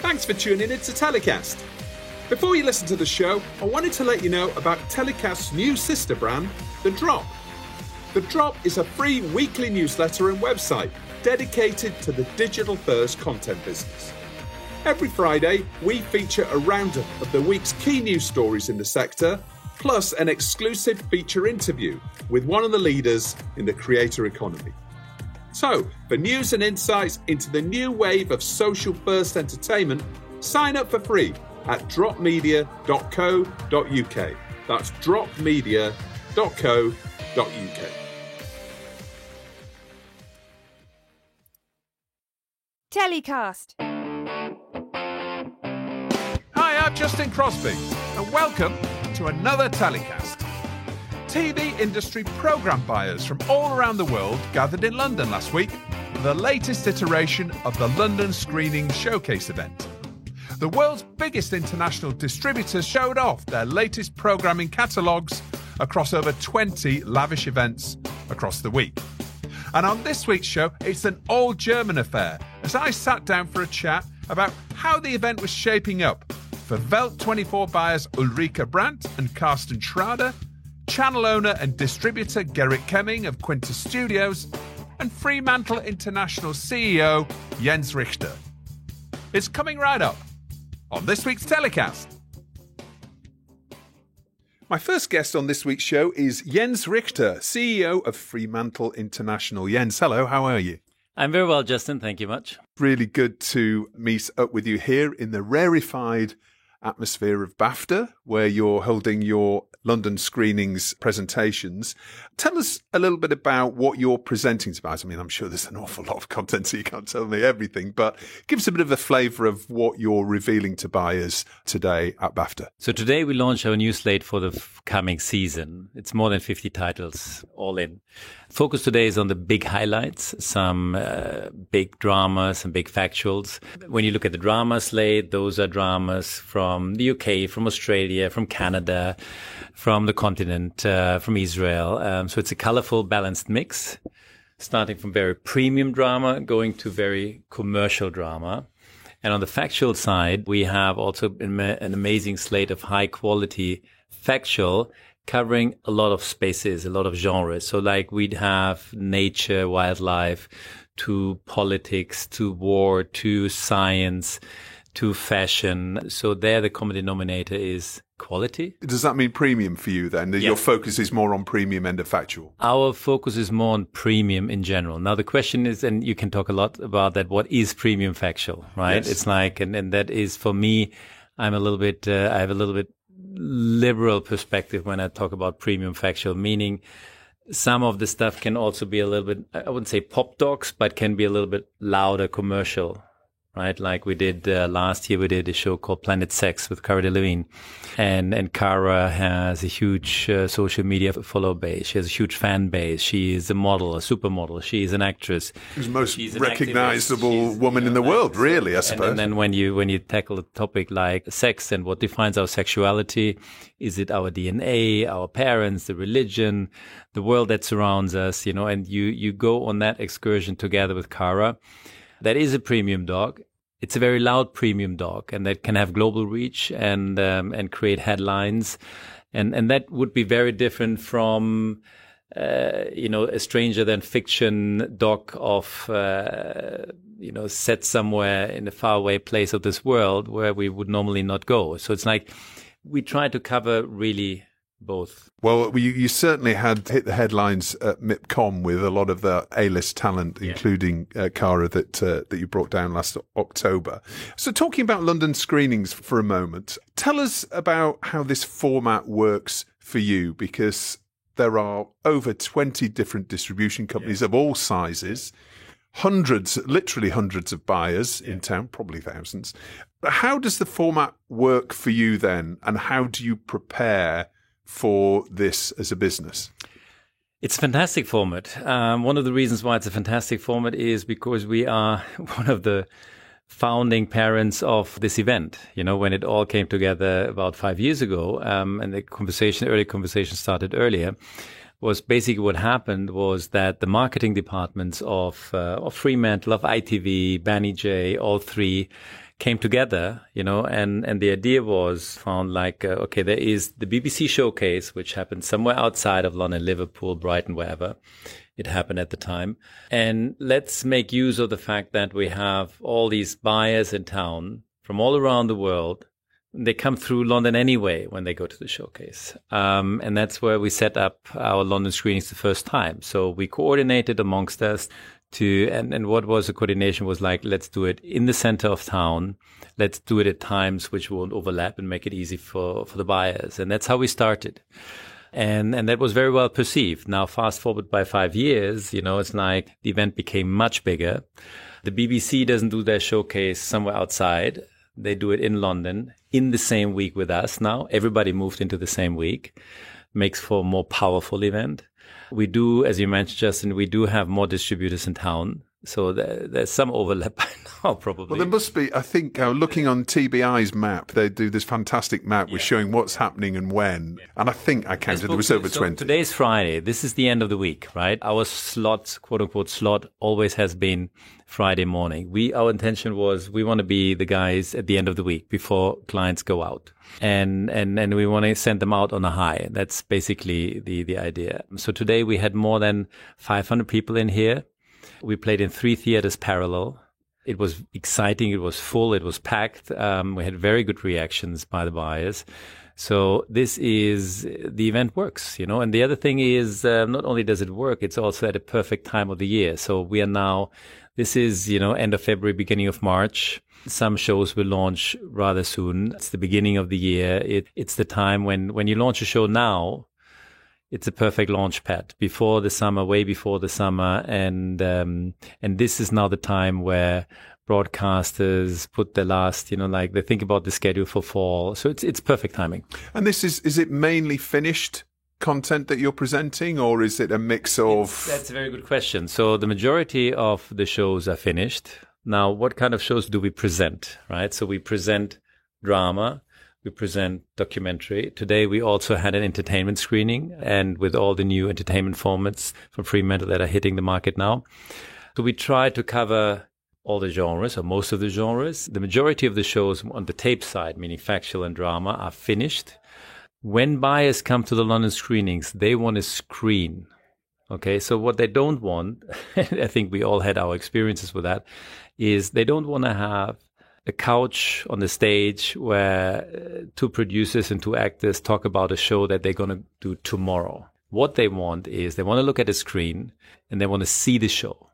Thanks for tuning in to Telecast. Before you listen to the show, I wanted to let you know about Telecast's new sister brand, The Drop. The Drop is a free weekly newsletter and website dedicated to the digital-first content business. Every Friday, we feature a roundup of the week's key news stories in the sector, plus an exclusive feature interview with one of the leaders in the creator economy. So, for news and insights into the new wave of social-first entertainment, sign up for free at dropmedia.co.uk. That's dropmedia.co.uk. Telecast. Hi, I'm Justin Crosby, and welcome to another Telecast. TV industry programme buyers from all around the world gathered in London last week for the latest iteration of the London Screening Showcase event. The world's biggest international distributors showed off their latest programming catalogues across over 20 lavish events across the week. And on this week's show, it's an all-German affair as I sat down for a chat about how the event was shaping up for Welt 24 buyers Ulrike Brandt and Carsten Schrader, channel owner and distributor Gerrit Kemming of Quintus Studios, and Fremantle International CEO Jens Richter. It's coming right up on this week's Telecast. My first guest on this week's show is Jens Richter, CEO of Fremantle International. Jens, hello, how are you? I'm very well, Justin. Thank you much. Really good to meet up with you here in the rarefied atmosphere of BAFTA, where you're holding your London screenings presentations. Tell us a little bit about what you're presenting to buyers. I mean, I'm sure there's an awful lot of content, so you can't tell me everything, but give us a bit of a flavour of what you're revealing to buyers today at BAFTA. So today we launch our new slate for the coming season. It's more than 50 titles all in. Focus today is on the big highlights, some big dramas, some big factuals. When you look at the drama slate, those are dramas from the UK, from Australia, from Canada, from the continent, from Israel. So it's a colorful, balanced mix, starting from very premium drama, going to very commercial drama. And on the factual side, we have also an amazing slate of high quality factual, covering a lot of spaces, a lot of genres. So like we'd have nature, wildlife, to politics, to war, to science, to fashion. So there the common denominator is quality. Does that mean premium for you then? That Your focus is more on premium end of factual? Our focus is more on premium in general. Now the question is, and you can talk a lot about that, what is premium factual, right? Yes. It's like, and that is for me, I have a little bit liberal perspective when I talk about premium factual, meaning some of the stuff can also be a little bit, I wouldn't say pop docs, but can be a little bit louder commercial, right? Like we did last year, we did a show called Planet Sex with Cara Delevingne, and Cara has a huge social media follow base. She has a huge fan base. She is a model, a supermodel. She is an actress. She's the most recognizable woman in the world, really, I suppose. And then when you tackle a topic like sex and what defines our sexuality, is it our DNA, our parents, the religion, the world that surrounds us, and you go on that excursion together with Cara. That is a premium dog. It's a very loud premium dog, and that can have global reach and create headlines, and that would be very different from a stranger than fiction dog of set somewhere in a faraway place of this world where we would normally not go. So it's like we try to cover really both. Well, you certainly had hit the headlines at MIPCOM with a lot of the A-list talent, including Cara that you brought down last October. So talking about London screenings for a moment, tell us about how this format works for you, because there are over 20 different distribution companies of all sizes, literally hundreds of buyers in town, probably thousands. How does the format work for you then, and how do you prepare for this as a business? It's a fantastic format. One of the reasons why it's a fantastic format is because we are one of the founding parents of this event. When it all came together about 5 years ago, and the early conversation started earlier, was basically what happened was that the marketing departments of Fremantle, of ITV, Banijay, all three came together, and the idea was found like, okay, there is the BBC Showcase, which happened somewhere outside of London, Liverpool, Brighton, wherever it happened at the time. And let's make use of the fact that we have all these buyers in town from all around the world. They come through London anyway when they go to the showcase. And that's where we set up our London screenings the first time. So we coordinated amongst us and what was the coordination was like, let's do it in the center of town. Let's do it at times which won't overlap and make it easy for the buyers. And that's how we started. And that was very well perceived. Now, fast forward by 5 years, it's like the event became much bigger. The BBC doesn't do their showcase somewhere outside. They do it in London in the same week with us now. Everybody moved into the same week. Makes for a more powerful event. We do, as you mentioned, Justin, we do have more distributors in town. So there's some overlap by now, probably. Well, there must be. I think looking on TBI's map, they do this fantastic map with showing what's happening and when. And I think I counted there was over 20. Today's Friday. This is the end of the week, right? Our slot, quote unquote, slot always has been Friday morning. Our intention was we want to be the guys at the end of the week before clients go out. And we want to send them out on a high. That's basically the idea. So today we had more than 500 people in here. We played in 3 theaters parallel. It was exciting. It was full. It was packed. We had very good reactions by the buyers. So the event works, And the other thing is, not only does it work, it's also at a perfect time of the year. So we are now, this is, end of February, beginning of March. Some shows will launch rather soon. It's the beginning of the year. It's the time when you launch a show now, it's a perfect launch pad before the summer, way before the summer. And this is now the time where broadcasters put their last, they think about the schedule for fall. So it's perfect timing. And is it mainly finished content that you're presenting, or is it a mix of? That's a very good question. So the majority of the shows are finished. Now, what kind of shows do we present, right? So we present drama. We present documentary. Today, we also had an entertainment screening, and with all the new entertainment formats from Fremantle that are hitting the market now. So we try to cover all the genres, or most of the genres. The majority of the shows on the tape side, meaning factual and drama, are finished. When buyers come to the London screenings, they want to screen. Okay, so what they don't want, I think we all had our experiences with that, is they don't want to have a couch on the stage where 2 producers and 2 actors talk about a show that they're going to do tomorrow. What they want is they want to look at a screen and they want to see the show.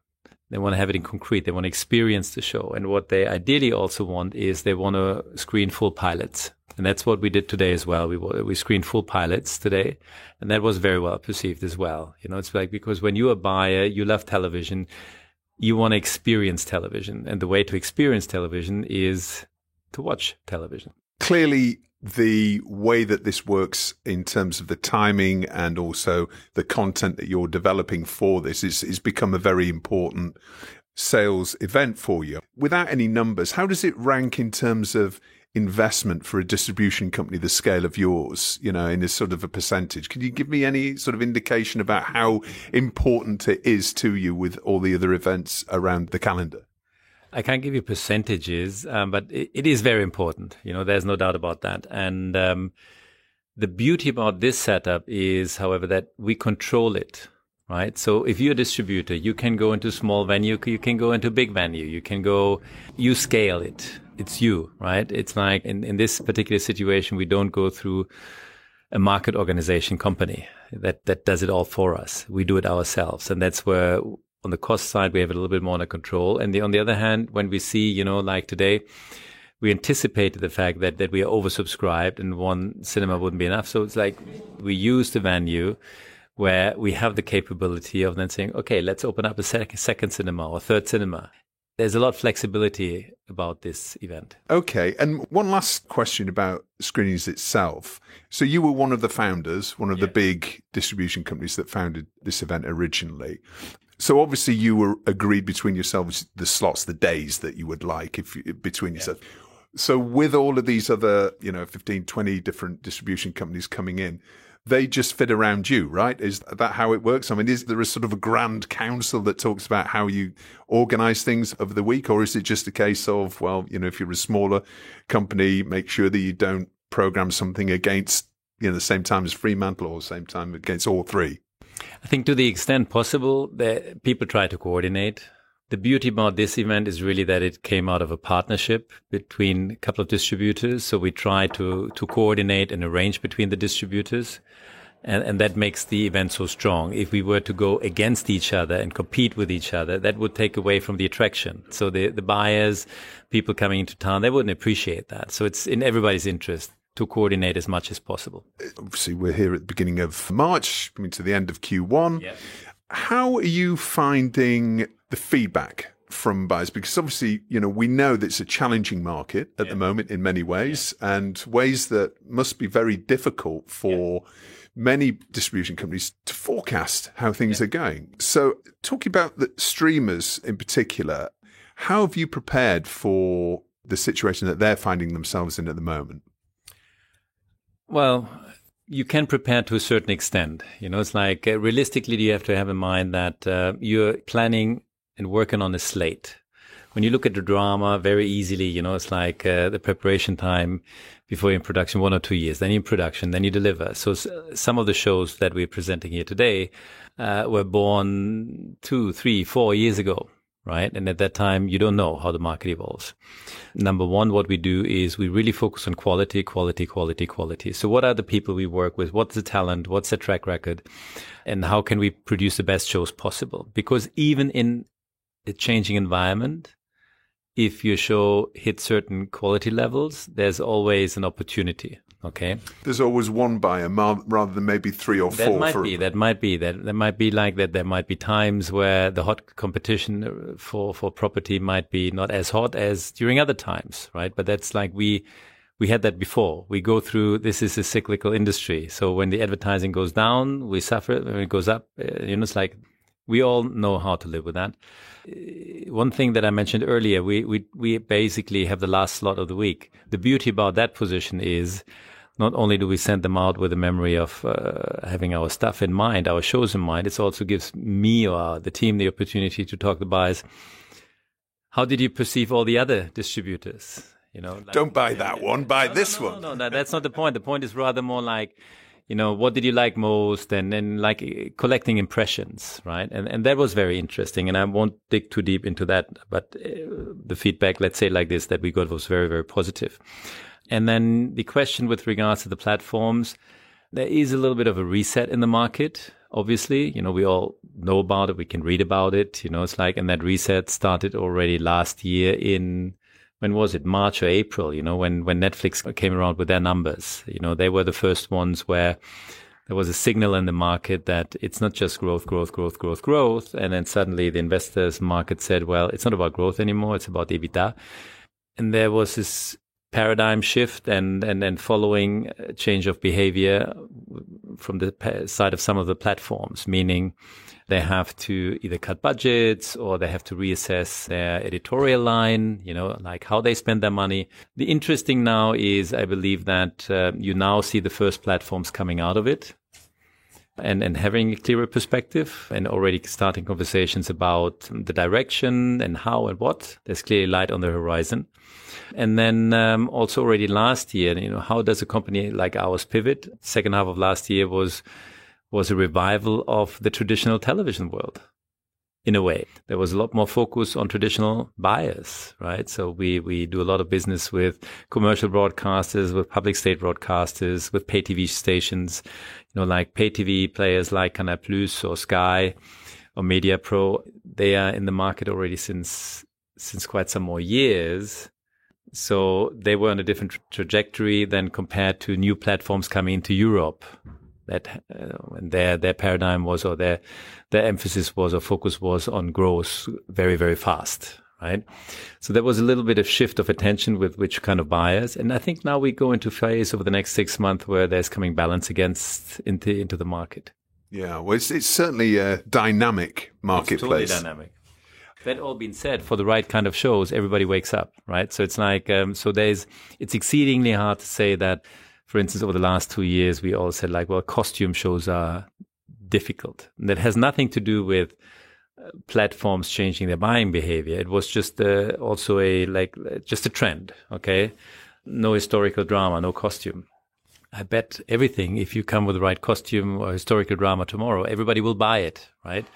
They want to have it in concrete. They want to experience the show. And what they ideally also want is they want to screen full pilots. And that's what we did today as well. We screened full pilots today. And that was very well perceived as well. It's like, because when you're a buyer, you love television, you want to experience television. And the way to experience television is to watch television. Clearly, the way that this works in terms of the timing and also the content that you're developing for this is become a very important sales event for you. Without any numbers, how does it rank in terms of investment for a distribution company the scale of yours, in a sort of a percentage? Can you give me any sort of indication about how important it is to you with all the other events around the calendar? I can't give you percentages, but it is very important. There's no doubt about that. And the beauty about this setup is, however, that we control it, right? So if you're a distributor, you can go into small venue, you can go into big venue, you scale it. It's you, right? It's like in this particular situation, we don't go through a market organization company that does it all for us. We do it ourselves. And that's where on the cost side, we have a little bit more under control. And on the other hand, when we see, like today, we anticipated the fact that we are oversubscribed and one cinema wouldn't be enough. So it's like we use the venue where we have the capability of then saying, okay, let's open up a second cinema or third cinema. There's a lot of flexibility about this event. Okay. And one last question about screenings itself. So you were one of the founders, one of the big distribution companies that founded this event originally. So obviously you were agreed between yourselves the slots, the days that you would like between yourselves. So with all of these other, 15, 20 different distribution companies coming in, they just fit around you, right? Is that how it works? I mean, is there a sort of a grand council that talks about how you organize things over the week? Or is it just a case of, well, if you're a smaller company, make sure that you don't program something against, the same time as Fremantle or same time against all three? I think to the extent possible, people try to coordinate. The beauty about this event is really that it came out of a partnership between a couple of distributors. So we try to coordinate and arrange between the distributors. And that makes the event so strong. If we were to go against each other and compete with each other, that would take away from the attraction. So the buyers, people coming into town, they wouldn't appreciate that. So it's in everybody's interest to coordinate as much as possible. Obviously, we're here at the beginning of March, coming to the end of Q1. Yeah. How are you finding the feedback from buyers? Because obviously, we know that it's a challenging market at the moment in many ways, and ways that must be very difficult for many distribution companies to forecast how things are going. So talking about the streamers in particular, how have you prepared for the situation that they're finding themselves in at the moment? Well, you can prepare to a certain extent. It's like realistically, you have to have in mind that you're planning and working on a slate. When you look at the drama, very easily, it's like the preparation time before you're in production, 1 or 2 years, then you're in production, then you deliver. So some of the shows that we're presenting here today were born 2, 3, 4 years ago, right? And at that time, you don't know how the market evolves. Number one, what we do is we really focus on quality. So what are the people we work with? What's the talent? What's the track record? And how can we produce the best shows possible? Because even in a changing environment, if your show hits certain quality levels, there's always an opportunity. Okay. There's always one buyer rather than maybe 3 or 4. That might be like that. There might be times where the hot competition for property might be not as hot as during other times, right? But that's like we had that before. We go through, this is a cyclical industry. So when the advertising goes down, we suffer. When it goes up, it's like we all know how to live with that. One thing that I mentioned earlier, we basically have the last slot of the week. The beauty about that position is not only do we send them out with a memory of having our stuff in mind, our shows in mind, it also gives me or the team the opportunity to talk to buyers. How did you perceive all the other distributors? Don't buy that one, buy this one. No, that's not the point. The point is rather more like, what did you like most? And like collecting impressions, right? And that was very interesting. And I won't dig too deep into that, but the feedback, let's say like this, that we got was very, very positive. And then the question with regards to the platforms, there is a little bit of a reset in the market. Obviously, we all know about it. We can read about it. It's like, and that reset started already last year in, when was it? March or April, when Netflix came around with their numbers. They were the first ones where there was a signal in the market that it's not just growth. And then suddenly the investors market said, well, it's not about growth anymore. It's about EBITDA. And there was this paradigm shift and following change of behavior from the side of some of the platforms, meaning they have to either cut budgets or they have to reassess their editorial line, like how they spend their money. The interesting now is, I believe that you now see the first platforms coming out of it and having a clearer perspective and already starting conversations about the direction and how and what. There's clearly light on the horizon. And then also already last year, how does a company like ours pivot? Second half of last year was a revival of the traditional television world. In a way, there was a lot more focus on traditional buyers, right? So we do a lot of business with commercial broadcasters, with public state broadcasters, with pay TV stations, like pay TV players like Canal Plus or Sky or Media Pro. They are in the market already since quite some more years. So they were on a different trajectory than compared to new platforms coming into Europe. That and their paradigm was, or their emphasis was, or focus was on growth very, very fast, right? So there was a little bit of shift of attention with which kind of buyers. And I think now we go into phase over the next 6 months where there's coming balance into the market. Yeah, well, it's certainly a dynamic marketplace. It's totally dynamic. That all being said, for the right kind of shows, everybody wakes up, right? So it's like, it's exceedingly hard to say that For instance, over the last 2 years, we all said like, well, costume shows are difficult. And that has nothing to do with platforms changing their buying behavior. It was just also just a trend. Okay. No historical drama, no costume. I bet everything, if you come with the right costume or historical drama tomorrow, everybody will buy it, right?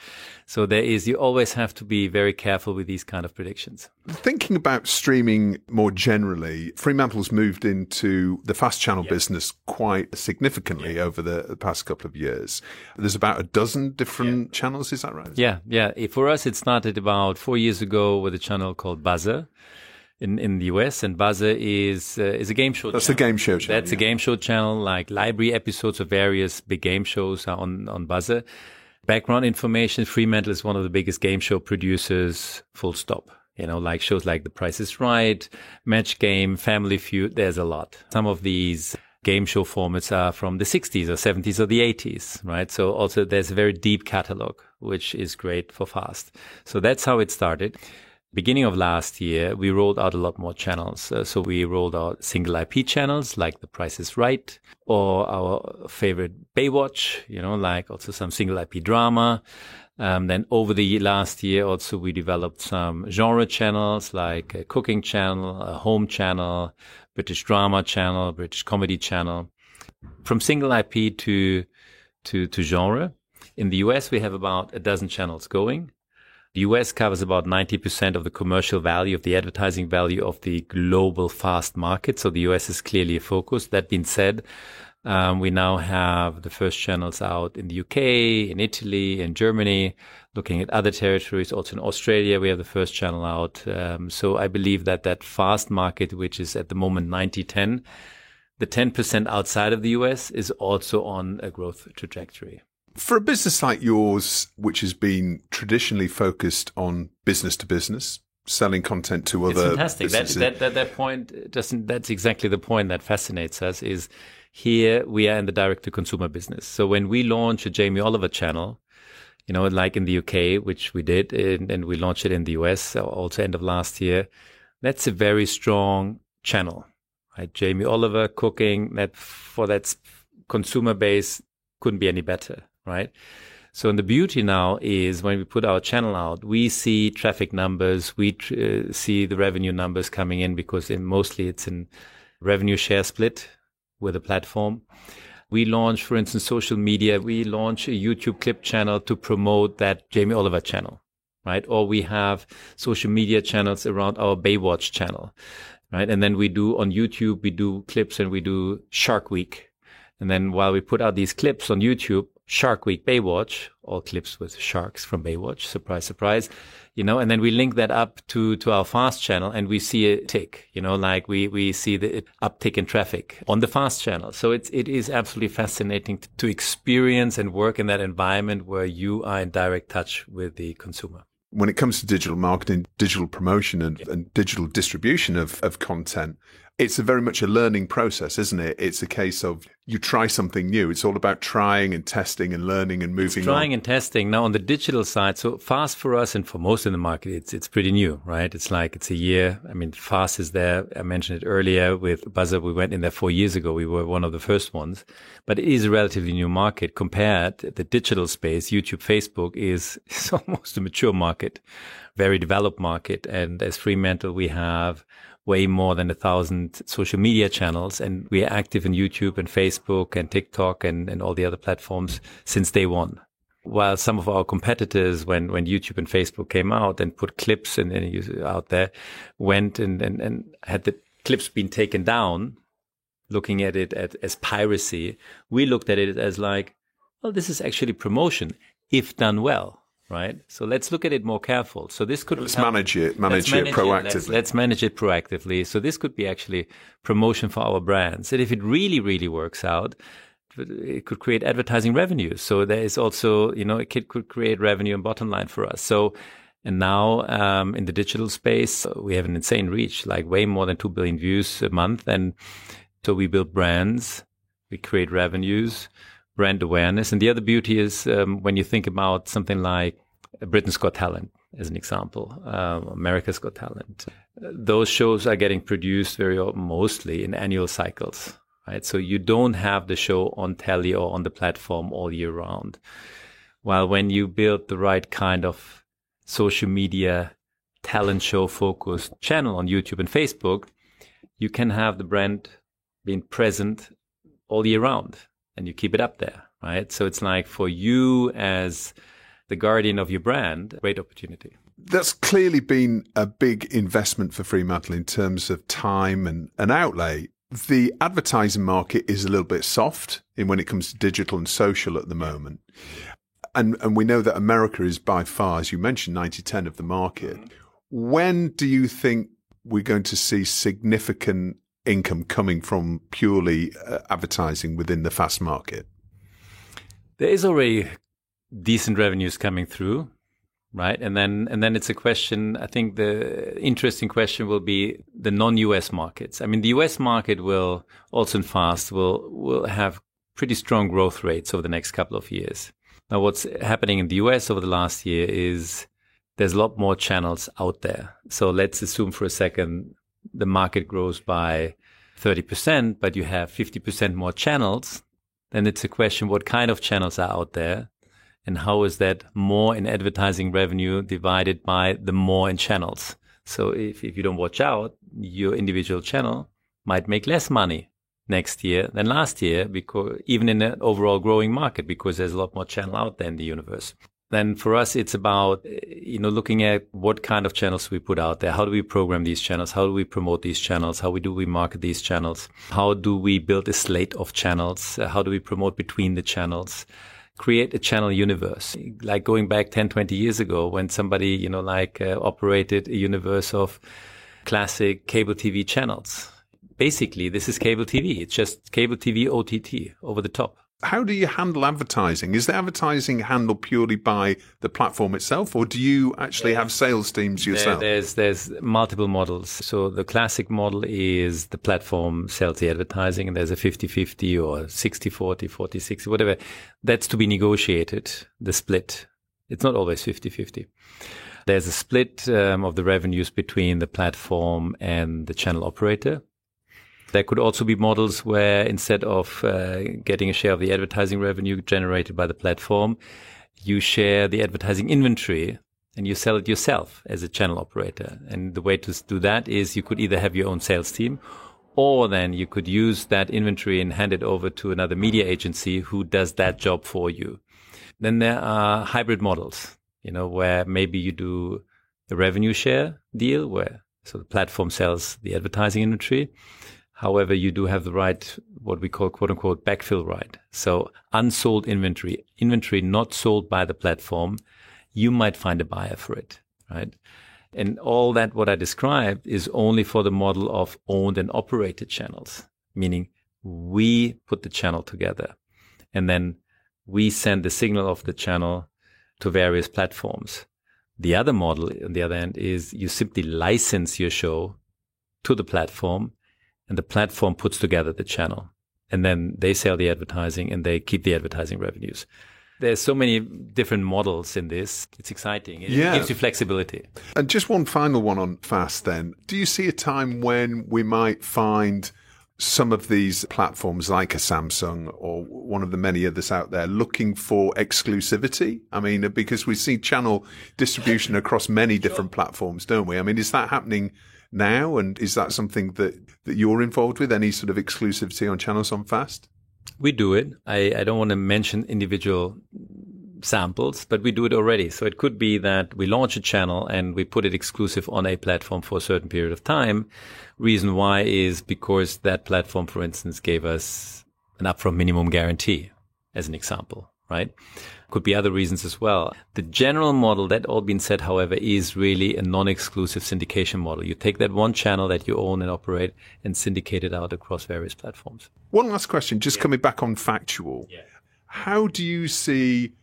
So you always have to be very careful with these kind of predictions. Thinking about streaming more generally, Fremantle's moved into the fast channel business quite significantly over the past couple of years. There's about a dozen different channels, is that right? Yeah. For us, it started about 4 years ago with a channel called Buzzer in the US, and Buzzer is a game show. That's the game show channel. That's a game show channel. Like library episodes of various big game shows are on Buzzer. Background information: Fremantle is one of the biggest game show producers. Full stop. Like shows like The Price is Right, Match Game, Family Feud. There's a lot. Some of these game show formats are from the 60s or 70s or the 80s, right? So also there's a very deep catalog, which is great for fast. So that's how it started. Beginning of last year, we rolled out a lot more channels. So we rolled out single IP channels like The Price is Right, or our favorite Baywatch, like also some single IP drama. Then over the last year, also we developed some genre channels like a cooking channel, a home channel, British drama channel, British comedy channel. From single IP to genre. In the US, we have about a dozen channels going. The US covers about 90% of the commercial value, of the advertising value of the global fast market. So the US is clearly a focus. That being said, we now have the first channels out in the UK, in Italy, in Germany, looking at other territories. Also in Australia, we have the first channel out. So I believe that fast market, which is at the moment 90-10, the 10% outside of the US is also on a growth trajectory. For a business like yours, which has been traditionally focused on business to business, selling content to other businesses. That point that's exactly the point that fascinates us. Is here we are in the direct to consumer business. So when we launch a Jamie Oliver channel, like in the UK, which we did, and we launched it in the US also end of last year, that's a very strong channel, right? Jamie Oliver cooking, that for that consumer base couldn't be any better. Right. So the beauty now is when we put our channel out, we see traffic numbers, we see the revenue numbers coming in because mostly it's in revenue share split with a platform. We launch, for instance, social media. We launch a YouTube clip channel to promote that Jamie Oliver channel, right? Or we have social media channels around our Baywatch channel, right? And then we do on YouTube, we do clips and we do Shark Week. And then while we put out these clips on YouTube, Shark Week Baywatch, all clips with sharks from Baywatch, surprise, surprise, and then we link that up to our fast channel and we see a tick, like we see the uptick in traffic on the fast channel. So it is absolutely fascinating to experience and work in that environment where you are in direct touch with the consumer. When it comes to digital marketing, digital promotion and digital distribution of content, it's very much a learning process, isn't it? It's a case of you try something new. It's all about trying and testing and learning and moving on. Trying and testing. Now on the digital side, so fast for us and for most in the market, it's pretty new, right? It's a year. I mean, fast is there. I mentioned it earlier with Buzzer. We went in there 4 years ago. We were one of the first ones, but it is a relatively new market compared to the digital space. YouTube, Facebook is almost a mature market, very developed market. And as Fremantle, we have way more than 1,000 social media channels, and we are active in YouTube and Facebook and TikTok and all the other platforms since day one. While some of our competitors, when YouTube and Facebook came out and put clips out there, went and had the clips been taken down, looking at it as piracy, we looked at it as like, well, this is actually promotion if done well. Right. So let's look at it more careful. So this could manage it proactively. Let's manage it proactively. So this could be actually promotion for our brands. And if it really, really works out, it could create advertising revenue. So there is also, it could create revenue and bottom line for us. So, and now in the digital space, we have an insane reach, like way more than 2 billion views a month. And so we build brands, we create revenues, brand awareness. And the other beauty is when you think about something like Britain's Got Talent, as an example, America's Got Talent. Those shows are getting produced mostly in annual cycles, right? So you don't have the show on telly or on the platform all year round. While when you build the right kind of social media talent show focused channel on YouTube and Facebook, you can have the brand being present all year round and you keep it up there, right? So it's like for you as the guardian of your brand, great opportunity. That's clearly been a big investment for Fremantle in terms of time and outlay. The advertising market is a little bit soft when it comes to digital and social at the moment. And we know that America is by far, as you mentioned, 90-10 of the market. When do you think we're going to see significant income coming from purely advertising within the FAST market? There is already decent revenues coming through, right? And then it's a question, I think the interesting question will be the non-US markets. I mean, the US market will, also in FAST, will have pretty strong growth rates over the next couple of years. Now, what's happening in the US over the last year is there's a lot more channels out there. So let's assume for a second the market grows by 30%, but you have 50% more channels. Then it's a question, what kind of channels are out there? And how is that more in advertising revenue divided by the more in channels? So if you don't watch out, your individual channel might make less money next year than last year, because even in an overall growing market, because there's a lot more channel out there in the universe. Then for us, it's about, looking at what kind of channels we put out there. How do we program these channels? How do we promote these channels? How do we market these channels? How do we build a slate of channels? How do we promote between the channels? Create a channel universe. Like going back 10, 20 years ago when somebody, operated a universe of classic cable TV channels. Basically, this is cable TV. It's just cable TV OTT over the top. How do you handle advertising? Is the advertising handled purely by the platform itself, or do you actually have sales teams yourself? There's multiple models. So the classic model is the platform sells the advertising, and there's a 50-50 or 60-40, 40-60, whatever. That's to be negotiated, the split. It's not always 50-50. There's a split of the revenues between the platform and the channel operator. There could also be models where instead of getting a share of the advertising revenue generated by the platform, you share the advertising inventory and you sell it yourself as a channel operator. And the way to do that is you could either have your own sales team, or then you could use that inventory and hand it over to another media agency who does that job for you. Then there are hybrid models, where maybe you do a revenue share deal so the platform sells the advertising inventory. However, you do have the right, what we call quote unquote backfill right. So unsold inventory not sold by the platform, you might find a buyer for it, right? And all that, what I described, is only for the model of owned and operated channels, meaning we put the channel together and then we send the signal of the channel to various platforms. The other model, on the other hand, is you simply license your show to the platform, and the platform puts together the channel. And then they sell the advertising and they keep the advertising revenues. There's so many different models in this. It's exciting. It gives you flexibility. And just one final one on FAST then. Do you see a time when we might find some of these platforms like a Samsung or one of the many others out there looking for exclusivity? I mean, because we see channel distribution across many different platforms, don't we? I mean, is that happening now? And is that something that you're involved with, any sort of exclusivity on channels on FAST? We do it. I don't want to mention individual samples, but we do it already. So it could be that we launch a channel and we put it exclusive on a platform for a certain period of time. Reason why is because that platform, for instance, gave us an upfront minimum guarantee, as an example, right? Could be other reasons as well. The general model, that all being said, however, is really a non-exclusive syndication model. You take that one channel that you own and operate and syndicate it out across various platforms. One last question, just coming back on factual. Yeah. How do you see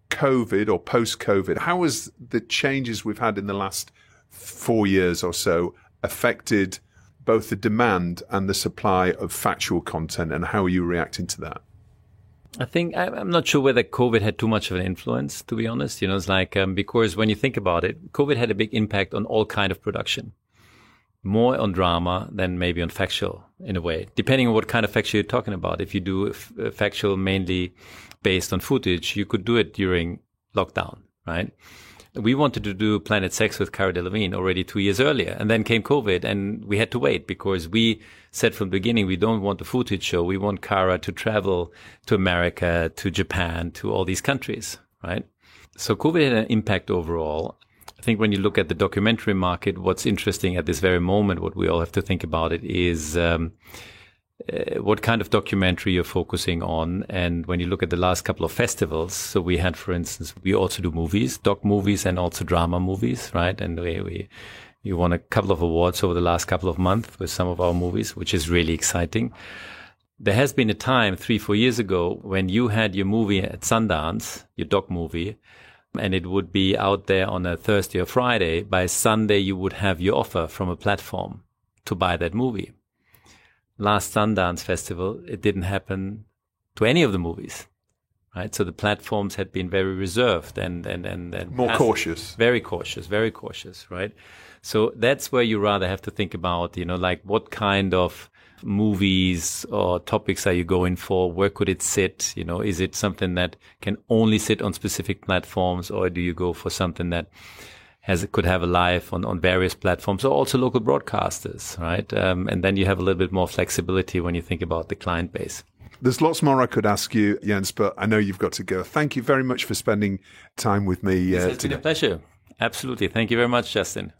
COVID or post-COVID, how has the changes we've had in the last 4 years or so affected both the demand and the supply of factual content, and how are you reacting to that? I think I'm not sure whether COVID had too much of an influence, to be honest. It's like, because when you think about it, COVID had a big impact on all kind of production. more on drama than maybe on factual in a way, depending on what kind of factual you're talking about. If you do factual mainly based on footage, you could do it during lockdown, right? We wanted to do Planet Sex with Cara Delevingne already 2 years earlier, and then came COVID, and we had to wait because we said from the beginning we don't want a footage show. We want Cara to travel to America, to Japan, to all these countries, right? So COVID had an impact overall. I think when you look at the documentary market, what's interesting at this very moment, what we all have to think about it is what kind of documentary you're focusing on. And when you look at the last couple of festivals, so we had, for instance, we also do movies, doc movies and also drama movies, right? And we won a couple of awards over the last couple of months with some of our movies, which is really exciting. There has been a time 3-4 years ago when you had your movie at Sundance, your doc movie, and it would be out there on a Thursday or Friday. By Sunday, you would have your offer from a platform to buy that movie. Last Sundance Festival, it didn't happen to any of the movies, right? So the platforms had been very reserved and more cautious. Very cautious, right? So that's where you rather have to think about, like what kind of movies or topics are you going for? Where could it sit? Is it something that can only sit on specific platforms, or do you go for something that could have a live on various platforms, or also local broadcasters, right? And then you have a little bit more flexibility when you think about the client base. There's lots more I could ask you, Jens, but I know you've got to go. Thank you very much for spending time with me today. It's been a pleasure. Absolutely. Thank you very much, Justin.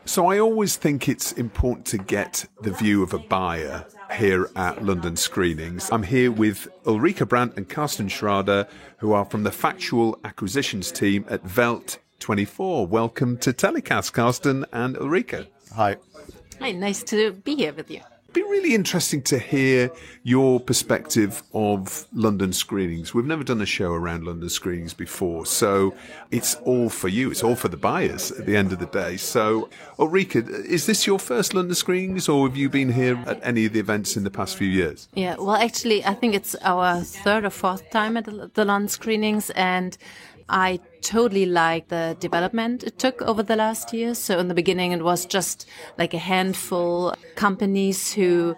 So I always think it's important to get the view of a buyer here at London Screenings. I'm here with Ulrika Brandt and Carsten Schrader, who are from the Factual Acquisitions team at Welt 24. Welcome to Telecast, Carsten and Ulrika. Hi. Hi, nice to be here with you. It'd be really interesting to hear your perspective of London Screenings. We've never done a show around London Screenings before, so it's all for you. It's all for the buyers at the end of the day. So, Ulrika, is this your first London Screenings, or have you been here at any of the events in the past few years? Yeah, well, actually, I think it's our third or fourth time at the London Screenings, and I totally like the development it took over the last years. So in the beginning, it was just like a handful of companies who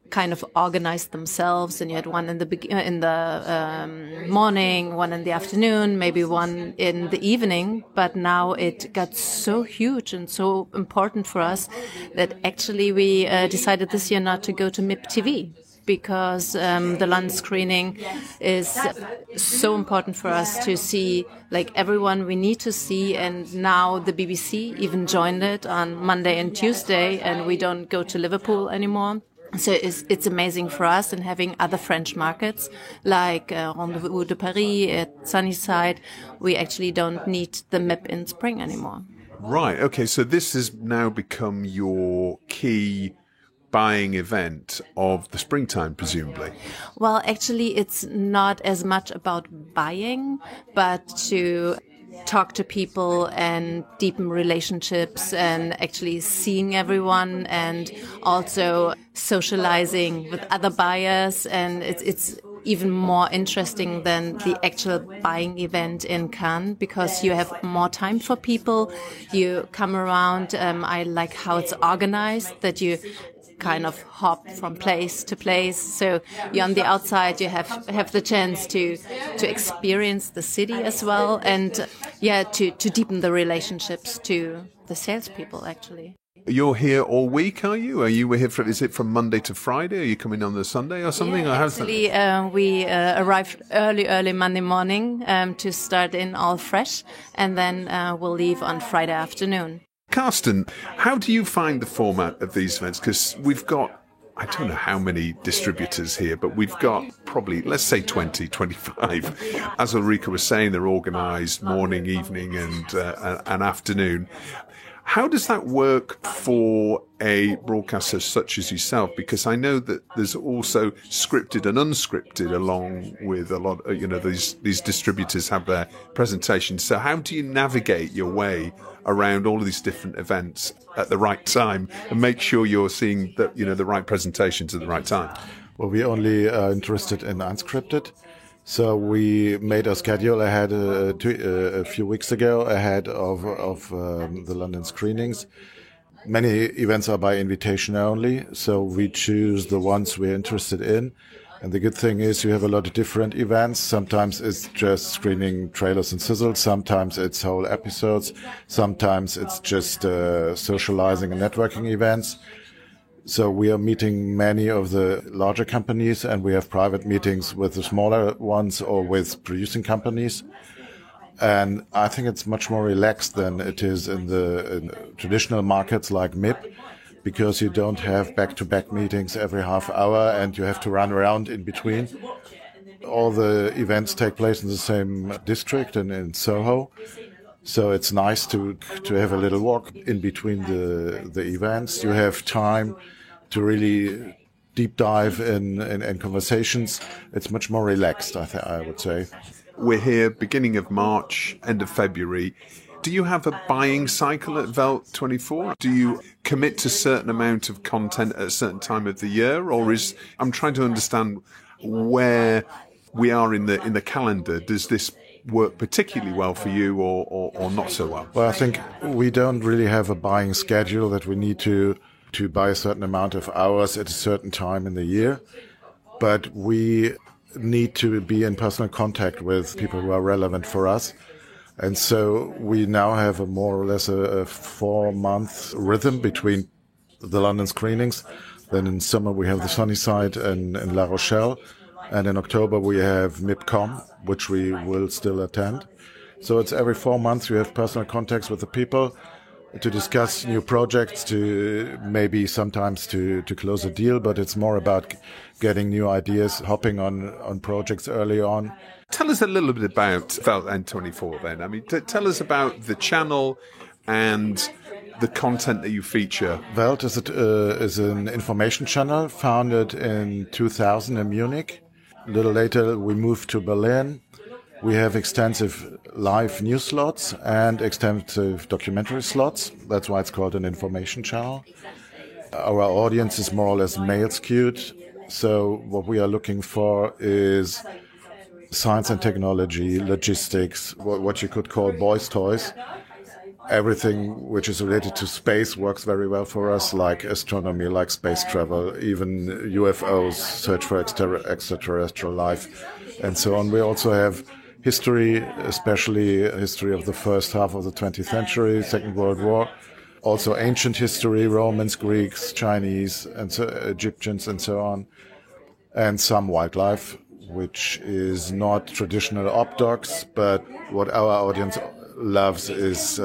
kind of organized themselves, and you had one in the morning, one in the afternoon, maybe one in the evening. But now it got so huge and so important for us that actually we decided this year not to go to MIP TV, because the London Screening is so important for us to see like everyone we need to see. And now the BBC even joined it on Monday and Tuesday, and we don't go to Liverpool anymore. So it's amazing for us, and having other French markets like Rendezvous de Paris at Sunnyside, we actually don't need the MIP in spring anymore. Right. Okay. So this has now become your key buying event of the springtime, presumably. Well, actually, it's not as much about buying, but to talk to people and deepen relationships, and actually seeing everyone, and also socializing with other buyers. And it's even more interesting than the actual buying event in Cannes, because you have more time for people. You come around. I like how it's organized, that you kind of hop from place to place. So you're on the outside, you have the chance to experience the city as well, and to deepen the relationships to the salespeople actually. You're here all week, are you? Are you here is it from Monday to Friday? Are you coming on the Sunday or something? Yeah, actually, we arrived early Monday morning to start in all fresh, and then we'll leave on Friday afternoon. Carsten, how do you find the format of these events? Because we've got, I don't know how many distributors here, but we've got probably, let's say 20, 25. As Ulrika was saying, they're organised morning, evening and afternoon. How does that work for a broadcaster such as yourself? Because I know that there's also scripted and unscripted along with a lot, these distributors have their presentations. So how do you navigate your way around all of these different events at the right time and make sure you're seeing the right presentations at the right time? Well, we're only interested in unscripted. So we made a schedule ahead a few weeks ago ahead of the London screenings. Many events are by invitation only, so we choose the ones we're interested in. And the good thing is you have a lot of different events. Sometimes it's just screening trailers and sizzles. Sometimes it's whole episodes. Sometimes it's just socializing and networking events. So we are meeting many of the larger companies, and we have private meetings with the smaller ones or with producing companies. And I think it's much more relaxed than it is in traditional markets like MIP, because you don't have back-to-back meetings every half hour and you have to run around in between. All the events take place in the same district and in Soho. So it's nice to have a little walk in between the events. You have time to really deep dive in conversations. It's much more relaxed, I would say. We're here beginning of March, end of February. Do you have a buying cycle at Welt 24? Do you commit to a certain amount of content at a certain time of the year? Or I'm trying to understand where we are in the calendar. Does this work particularly well for you or not so well? Well, I think we don't really have a buying schedule that we need to buy a certain amount of hours at a certain time in the year. But we need to be in personal contact with people who are relevant for us. And so we now have a more or less a 4-month rhythm between the London screenings. Then in summer we have the Sunnyside in La Rochelle. And in October we have MIPCOM, which we will still attend. So it's every 4 months you have personal contacts with the people to discuss new projects, to maybe sometimes to close a deal, but it's more about getting new ideas, hopping on projects early on. Tell us a little bit about Welt N24 then. I mean, tell us about the channel and the content that you feature. Welt is an information channel founded in 2000 in Munich. A little later we moved to Berlin. We have extensive live news slots and extensive documentary slots. That's why it's called an information channel. Our audience is more or less male skewed. So what we are looking for is science and technology, logistics, what you could call boys' toys. Everything which is related to space works very well for us, like astronomy, like space travel, even UFOs, search for extraterrestrial life, and so on. We also have history, especially history of the first half of the 20th century, Second World War. Also ancient history, Romans, Greeks, Chinese, and so Egyptians, and so on. And some wildlife, which is not traditional op docs, but what our audience loves is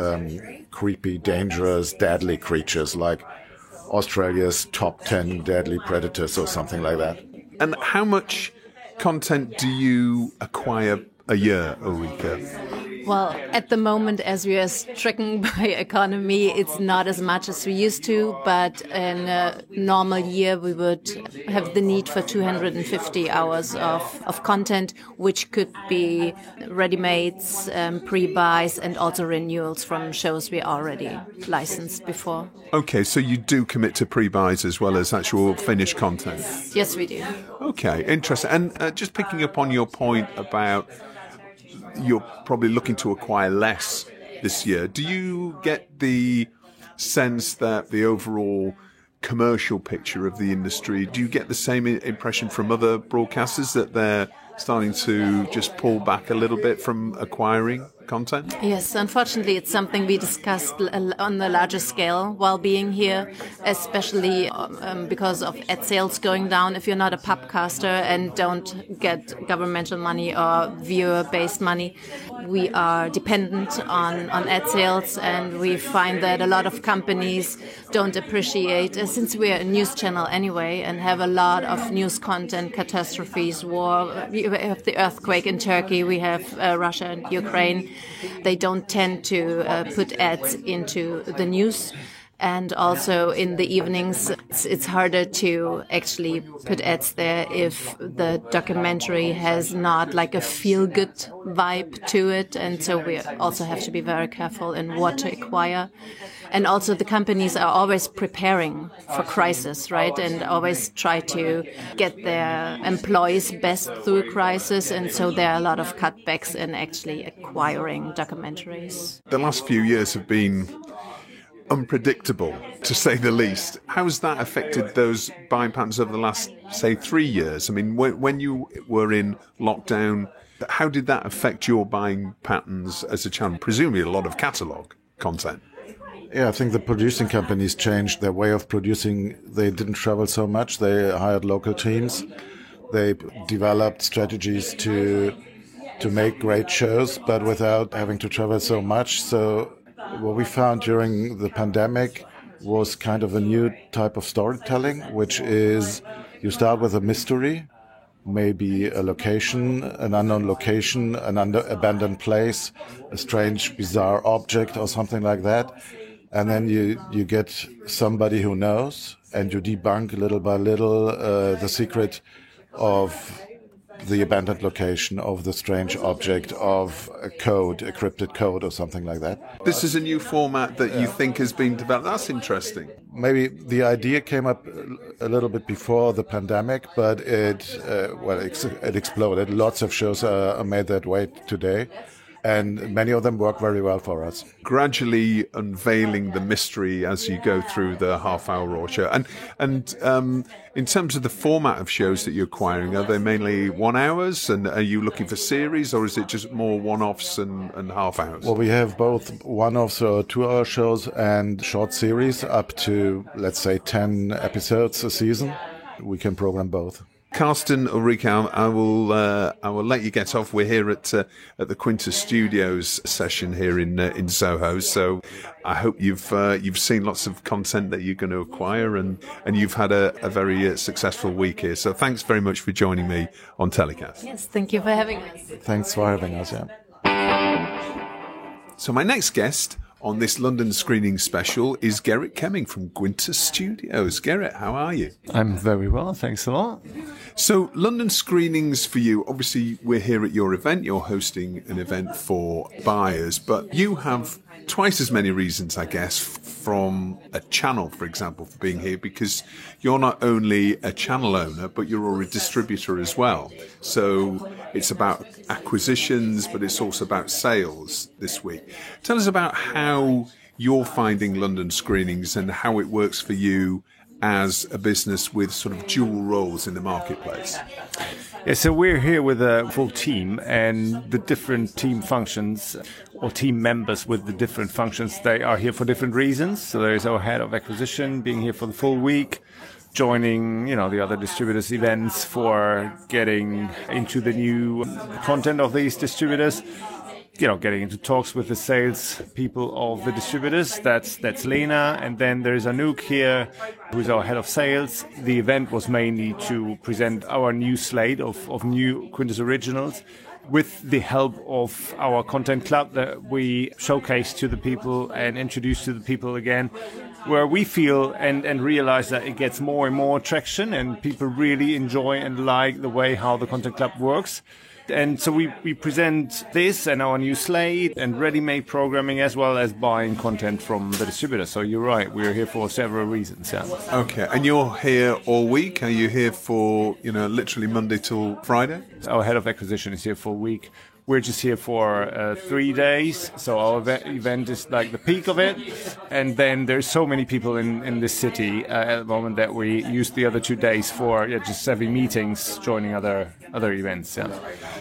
creepy, dangerous, deadly creatures like Australia's top 10 deadly predators or something like that. And how much content do you acquire a year, Ulrike? Well, at the moment, as we are stricken by economy, it's not as much as we used to, but in a normal year, we would have the need for 250 hours of content, which could be ready-mades, pre-buys, and also renewals from shows we already licensed before. Okay, so you do commit to pre-buys as well as actual finished content? Yes, we do. Okay, interesting. And just picking up on your point about you're probably looking to acquire less this year. Do you get the sense that the overall commercial picture of the industry, do you get the same impression from other broadcasters that they're starting to just pull back a little bit from acquiring content? Yes, unfortunately, it's something we discussed on the larger scale while being here, especially because of ad sales going down. If you're not a pubcaster and don't get governmental money or viewer-based money, we are dependent on ad sales, and we find that a lot of companies don't appreciate, since we're a news channel anyway and have a lot of news content, catastrophes, war. We have the earthquake in Turkey, we have Russia and Ukraine. They don't tend to put ads into the news. And also in the evenings, it's harder to actually put ads there if the documentary has not like a feel-good vibe to it. And so we also have to be very careful in what to acquire. And also the companies are always preparing for crisis, right? And always try to get their employees best through a crisis. And so there are a lot of cutbacks in actually acquiring documentaries. The last few years have been unpredictable, to say the least. How has that affected those buying patterns over the last, say, 3 years? I mean, when you were in lockdown, how did that affect your buying patterns as a channel? Presumably a lot of catalogue content. Yeah, I think the producing companies changed their way of producing. They didn't travel so much. They hired local teams. They developed strategies to make great shows, but without having to travel so much. So what we found during the pandemic was kind of a new type of storytelling, which is you start with a mystery, maybe a location, an unknown location, an abandoned place, a strange, bizarre object or something like that. And then you get somebody who knows, and you debunk little by little the secret of the abandoned location, of the strange object, of a code, a crypted code or something like that. This is a new format that you think has been developed. That's interesting. Maybe the idea came up a little bit before the pandemic, but it exploded. Lots of shows are made that way today. And many of them work very well for us. Gradually unveiling the mystery as you go through the half-hour Raw show. And in terms of the format of shows that you're acquiring, are they mainly 1 hours? And are you looking for series, or is it just more one-offs and half-hours? Well, we have both one-offs or 2-hour shows and short series up to, let's say, 10 episodes a season. We can program both. Carsten, Ulrike, I will let you get off. We're here at the Quintus Studios session here in Soho. So I hope you've seen lots of content that you're going to acquire, and you've had a very successful week here. So thanks very much for joining me on Telecast. Yes, thank you for having us. Thanks for having us. Yeah. So my next guest on this London screening special is Gerrit Kemming from Quintus Studios. Gerrit, how are you? I'm very well, thanks a lot. So London screenings for you, obviously we're here at your event, you're hosting an event for buyers, but you have twice as many reasons, I guess, from a channel, for example, for being here, because you're not only a channel owner, but you're a distributor as well. So it's about acquisitions, but it's also about sales this week. Tell us about how you're finding London screenings and how it works for you as a business with sort of dual roles in the marketplace. Yeah, so we're here with a full team, and the different team functions or team members with the different functions, they are here for different reasons. So there's our head of acquisition being here for the full week, joining, the other distributors' events for getting into the new content of these distributors. Getting into talks with the sales people of the distributors. That's Lena. And then there's Anouk here, who's our head of sales. The event was mainly to present our new slate of new Quintus originals with the help of our content club that we showcase to the people and introduce to the people again, where we feel and realize that it gets more and more traction and people really enjoy and like the way how the content club works. And so we present this and our new slate and ready-made programming, as well as buying content from the distributor. So you're right, we're here for several reasons. Yeah. Okay, and you're here all week? Are you here for, literally Monday till Friday? Our head of acquisition is here for a week. We're just here for 3 days, so our event is like the peak of it. And then there's so many people in this city at the moment that we use the other 2 days for just having meetings, joining other events. Yeah.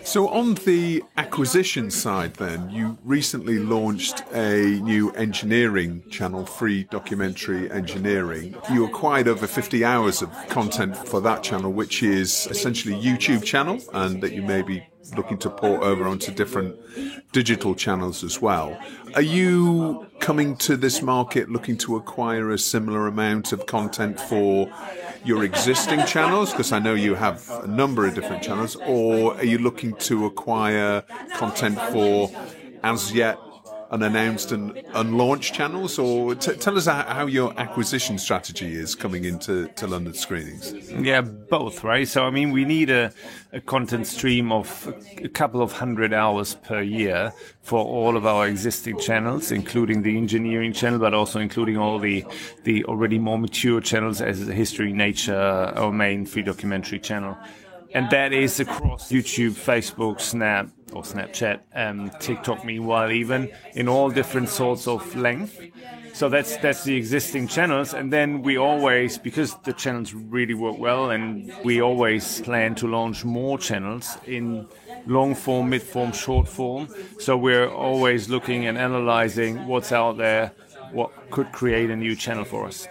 So on the acquisition side then, you recently launched a new engineering channel, Free Documentary Engineering. You acquired over 50 hours of content for that channel, which is essentially a YouTube channel, and that you may be looking to port over onto different digital channels as well. Are you coming to this market looking to acquire a similar amount of content for your existing channels? Because I know you have a number of different channels. Or are you looking to acquire content for as yet unannounced and launched channels? Or tell us how your acquisition strategy is coming into London screenings. Yeah, both, right? So, I mean, we need a content stream of a couple of 100 hours per year for all of our existing channels, including the engineering channel, but also including all the already more mature channels as History, Nature, our main free documentary channel. And that is across YouTube, Facebook, Snap, or Snapchat, TikTok, meanwhile, even in all different sorts of length. So that's the existing channels. And then we always, because the channels really work well, and we always plan to launch more channels in long form, mid form, short form. So we're always looking and analyzing what's out there, what could create a new channel for us.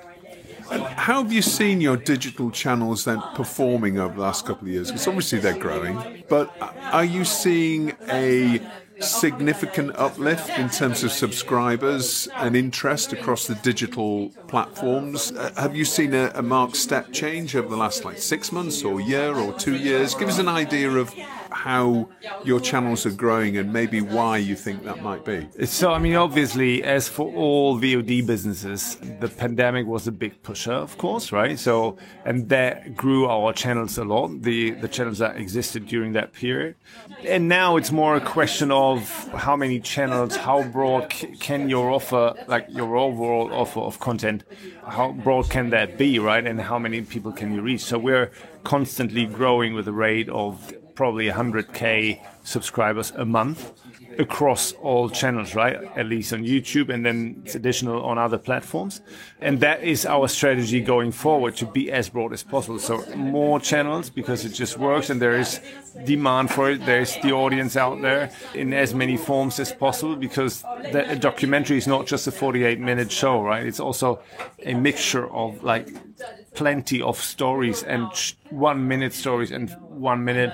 And how have you seen your digital channels then performing over the last couple of years? Because obviously they're growing, but are you seeing a significant uplift in terms of subscribers and interest across the digital platforms? Have you seen a marked step change over the last 6 months or year or 2 years? Give us an idea of how your channels are growing and maybe why you think that might be. So, I mean, obviously, as for all VOD businesses, the pandemic was a big pusher, of course, right? So, and that grew our channels a lot, the channels that existed during that period. And now it's more a question of how many channels, how broad can your offer, like your overall offer of content, how broad can that be, right? And how many people can you reach? So we're constantly growing with a rate of probably 100K subscribers a month across all channels, right? At least on YouTube, and then it's additional on other platforms. And that is our strategy going forward, to be as broad as possible. So more channels, because it just works and there is demand for it. There's the audience out there in as many forms as possible, because a documentary is not just a 48-minute show, right? It's also a mixture of plenty of stories and 1-minute stories and 1 minute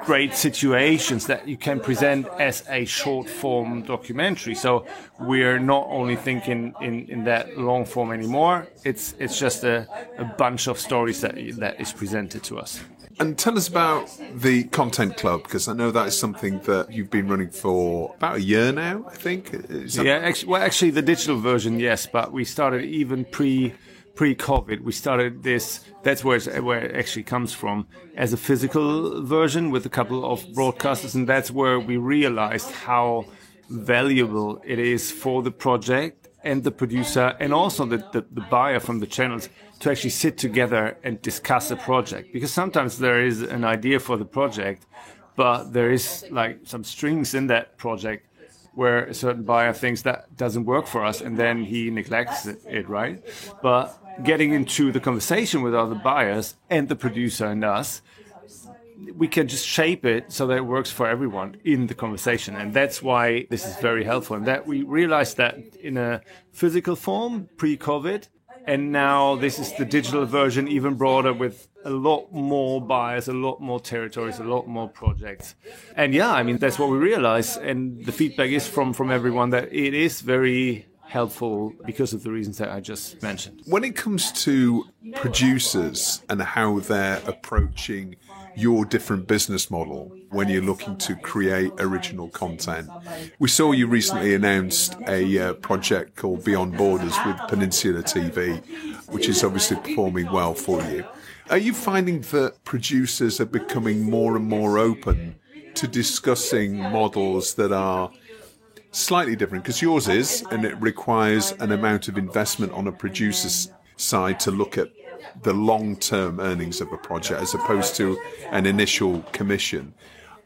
great situations that you can present as a short form documentary. So we're not only thinking in that long form anymore. It's just a bunch of stories that is presented to us. And tell us about the Content Club, because I know that is something that you've been running for about a year now, I think. Actually, the digital version, yes, but we started even pre-COVID. We started this, that's where it actually comes from, as a physical version with a couple of broadcasters, and that's where we realized how valuable it is for the project and the producer and also the buyer from the channels to actually sit together and discuss a project. Because sometimes there is an idea for the project, but there is some strings in that project where a certain buyer thinks that doesn't work for us, and then he neglects it, right? But getting into the conversation with other buyers and the producer and us, we can just shape it so that it works for everyone in the conversation. And that's why this is very helpful. And that we realized that in a physical form pre-COVID, and now this is the digital version, even broader, with a lot more buyers, a lot more territories, a lot more projects. And yeah, I mean, that's what we realize. And the feedback is from everyone that it is very helpful because of the reasons that I just mentioned. When it comes to producers and how they're approaching your different business model when you're looking to create original content, we saw you recently announced a project called Beyond Borders with Peninsula TV, which is obviously performing well for you. Are you finding that producers are becoming more and more open to discussing models that are slightly different? Because yours is, and it requires an amount of investment on a producer's side to look at the long-term earnings of a project as opposed to an initial commission.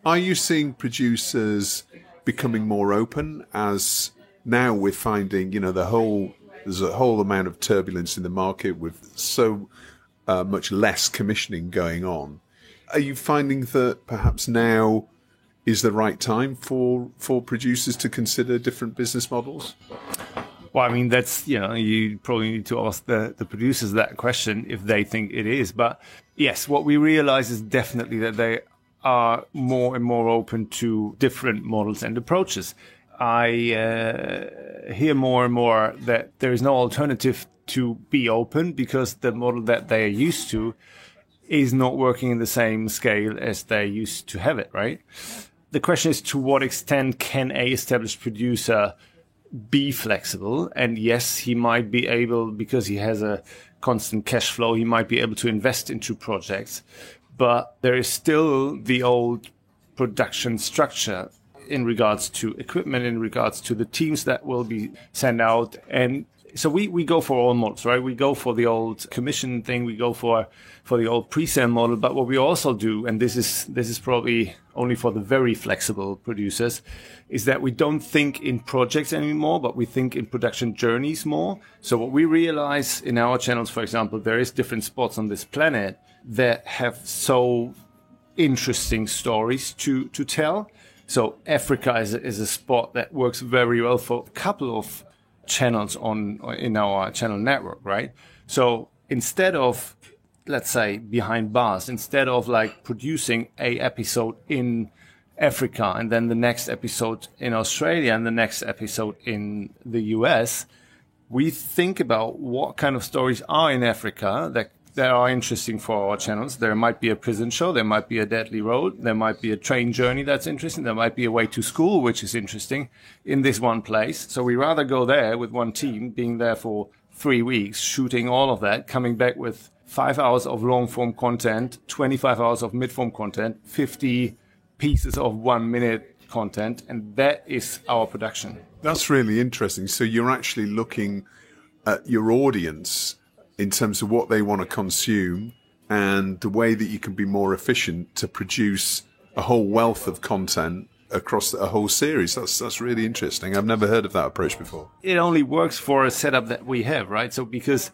Are you seeing producers becoming more open, as now we're finding, there's a whole amount of turbulence in the market with so much less commissioning going on? Are you finding that perhaps now is the right time for producers to consider different business models? Well, I mean, that's, you probably need to ask the producers that question if they think it is. But yes, what we realize is definitely that they are more and more open to different models and approaches. I hear more and more that there is no alternative to be open because the model that they are used to is not working in the same scale as they used to have it, right? the question is, to what extent can a established producer be flexible? And yes, he might be able, because he has a constant cash flow, he might be able to invest into projects. But there is still the old production structure in regards to equipment, in regards to the teams that will be sent out. And so we go for all models, right? We go for the old commission thing. We go for the old pre-sale model. But what we also do, and this is probably only for the very flexible producers, is that we don't think in projects anymore, but we think in production journeys more. So what we realize in our channels, for example, there is different spots on this planet that have so interesting stories to tell. So Africa is a spot that works very well for a couple of channels in our channel network, right? So instead of, let's say, behind bars, instead of like producing a episode in Africa and then the next episode in Australia and the next episode in the US, we think about what kind of stories are in Africa that are interesting for our channels. There might be a prison show, there might be a deadly road, there might be a train journey that's interesting, there might be a way to school, which is interesting in this one place. So we rather go there with one team, being there for 3 weeks, shooting all of that, coming back with 5 hours of long form content, 25 hours of mid form content, 50 pieces of 1 minute content. And that is our production. That's really interesting. So you're actually looking at your audience in terms of what they want to consume and the way that you can be more efficient to produce a whole wealth of content across a whole series. That's really interesting. I've never heard of that approach before. It only works for a setup that we have, right? So because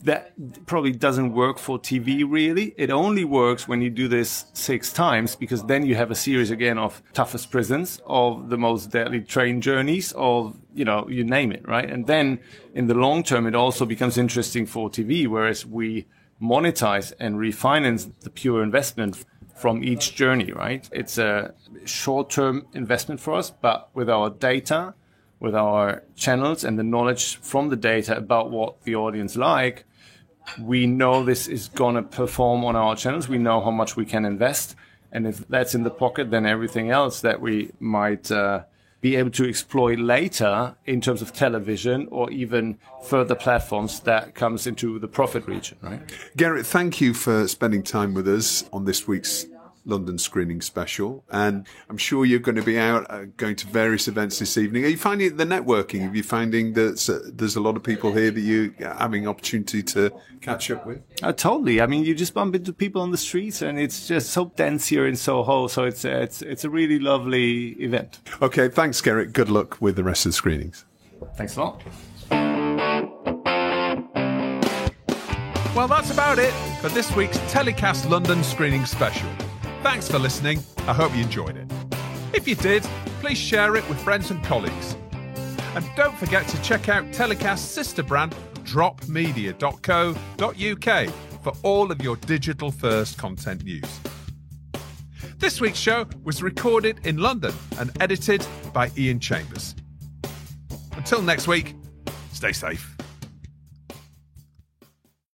that probably doesn't work for TV really. It only works when you do this 6 times, because then you have a series again of toughest prisons, of the most deadly train journeys, of, you name it, right? And then in the long term, it also becomes interesting for TV, whereas we monetize and refinance the pure investment from each journey, right? It's a short-term investment for us, but with our data, with our channels and the knowledge from the data about what the audience like, we know this is going to perform on our channels. We know how much we can invest. And if that's in the pocket, then everything else that we might be able to exploit later in terms of television or even further platforms, that comes into the profit region, right? Gerrit, thank you for spending time with us on this week's London Screening Special. And I'm sure you're going to be out going to various events this evening. Are you finding the networking? Are you finding that there's a lot of people here that you're having opportunity to catch up with? Totally. I mean, you just bump into people on the streets and it's just so dense here in Soho. So it's a really lovely event. Okay. Thanks, Gerrit. Good luck with the rest of the screenings. Thanks a lot. Well, that's about it for this week's Telecast London Screening Special. Thanks for listening. I hope you enjoyed it. If you did, please share it with friends and colleagues. And don't forget to check out Telecast's sister brand, dropmedia.co.uk, for all of your digital-first content news. This week's show was recorded in London and edited by Ian Chambers. Until next week, stay safe.